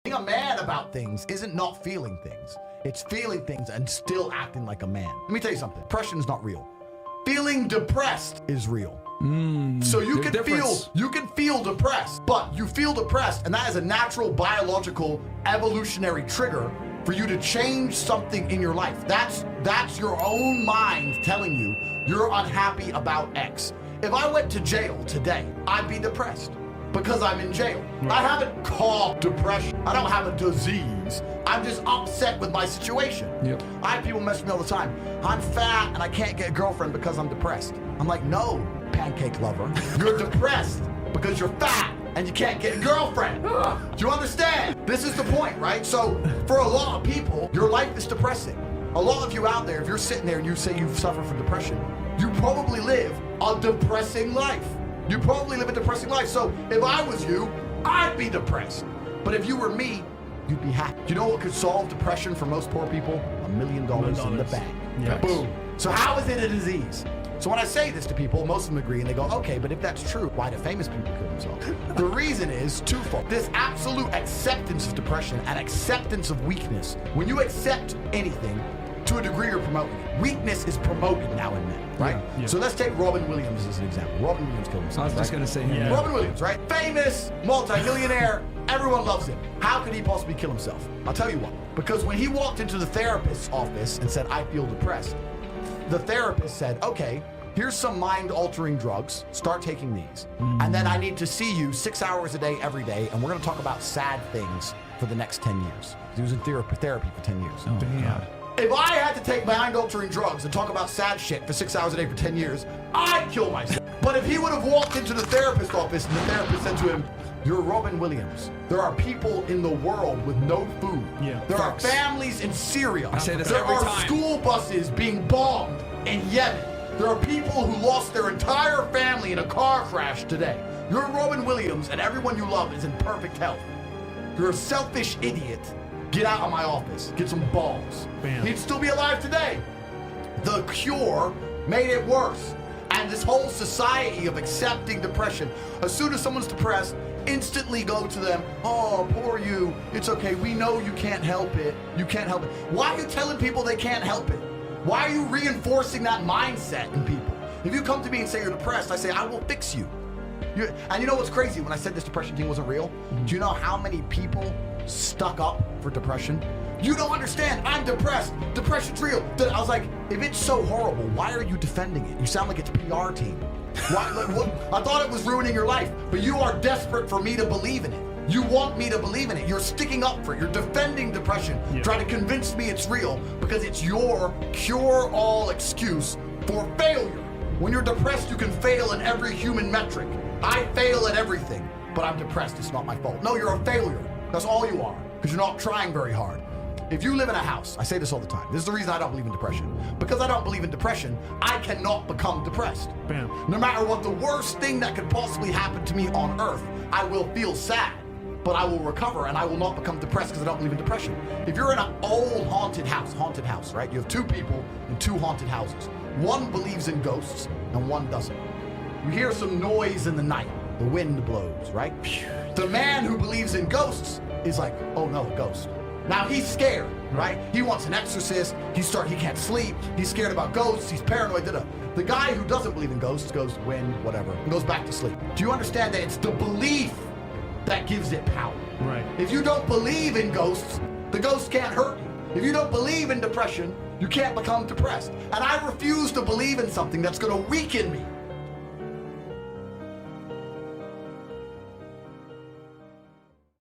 Being a man about things isn't not feeling things. It's feeling things and still acting like a man. Let me tell you something. Depression is not real. Feeling depressed is real. So you can feel depressed, but you feel depressed, and that is a natural biological evolutionary trigger for you to change something in your life. That's your own mind telling you you're unhappy about X. If I went to jail today, I'd be depressed because I'm in jail. Right. I haven't caught depression. I don't have a disease. I'm just upset with my situation. Yep. I have people mess with me all the time. I'm fat and I can't get a girlfriend because I'm depressed. I'm like, no, pancake lover. You're depressed because you're fat and you can't get a girlfriend. Do you understand? This is the point, right? So for a lot of people, your life is depressing. A lot of you out there, if you're sitting there and you say you've suffered from depression, you probably live a depressing life. You probably live a depressing life. So if I was you, I'd be depressed. But if you were me, you'd be happy. Do you know what could solve depression for most poor people? $1 million in the bank. Yes. Boom. So how is it a disease? So when I say this to people, most of them agree and they go, okay, but if that's true, why do famous people kill themselves? The reason is twofold. This absolute acceptance of depression and acceptance of weakness. When you accept anything, to a degree you're promoting it. Weakness is promoted now in men, right? Yeah, yeah. So let's take Robin Williams as an example. Robin Williams killed himself. I was just going to say him. Yeah. Robin Williams, right? Famous, multi-millionaire, everyone loves him. How could he possibly kill himself? I'll tell you what. Because when he walked into the therapist's office and said, I feel depressed, the therapist said, okay, here's some mind-altering drugs. Start taking these. And then I need to see you 6 hours a day, every day, and we're going to talk about sad things for the next 10 years. He was in therapy for 10 years. Oh, God. If I had to take mind-altering drugs and talk about sad shit for 6 hours a day for 10 years, I'd kill myself. But if he would have walked into the therapist's office and the therapist said to him, you're Robin Williams. There are people in the world with no food. Yeah, there are families in Syria. I say this there every are time. School buses being bombed in Yemen. There are people who lost their entire family in a car crash today. You're Robin Williams and everyone you love is in perfect health. You're a selfish idiot. Get out of my office. Get some balls. Bam. He'd still be alive today. The cure made it worse. And this whole society of accepting depression, as soon as someone's depressed, instantly go to them, oh, poor you. It's okay. We know you can't help it. You can't help it. Why are you telling people they can't help it? Why are you reinforcing that mindset in people? If you come to me and say you're depressed, I say, I will fix you. And you know what's crazy? When I said this depression thing wasn't real, do you know how many people stuck up for depression? You don't understand. I'm depressed. Depression's real. I was like, if it's so horrible, why are you defending it? You sound like it's PR team. Why, like, what? I thought it was ruining your life, but you are desperate for me to believe in it. You want me to believe in it. You're sticking up for it. You're defending depression, trying to convince me it's real because it's your cure-all excuse for failure. When you're depressed, you can fail in every human metric. I fail at everything, but I'm depressed. It's not my fault. No, you're a failure. That's all you are, because you're not trying very hard. If you live in a house, I say this all the time, this is the reason I don't believe in depression. Because I don't believe in depression, I cannot become depressed. Bam. No matter what the worst thing that could possibly happen to me on earth, I will feel sad, but I will recover and I will not become depressed because I don't believe in depression. If you're in an old haunted house, right? You have two people in two haunted houses. One believes in ghosts and one doesn't. You hear some noise in the night, the wind blows, right? The man who believes in ghosts is like, oh no, a ghost. Now he's scared, right? He wants an exorcist. He can't sleep. He's scared about ghosts. He's paranoid. The guy who doesn't believe in ghosts goes, wind, whatever, and goes back to sleep. Do you understand that it's the belief that gives it power? Right. If you don't believe in ghosts, the ghost can't hurt you. If you don't believe in depression, you can't become depressed. And I refuse to believe in something that's going to weaken me.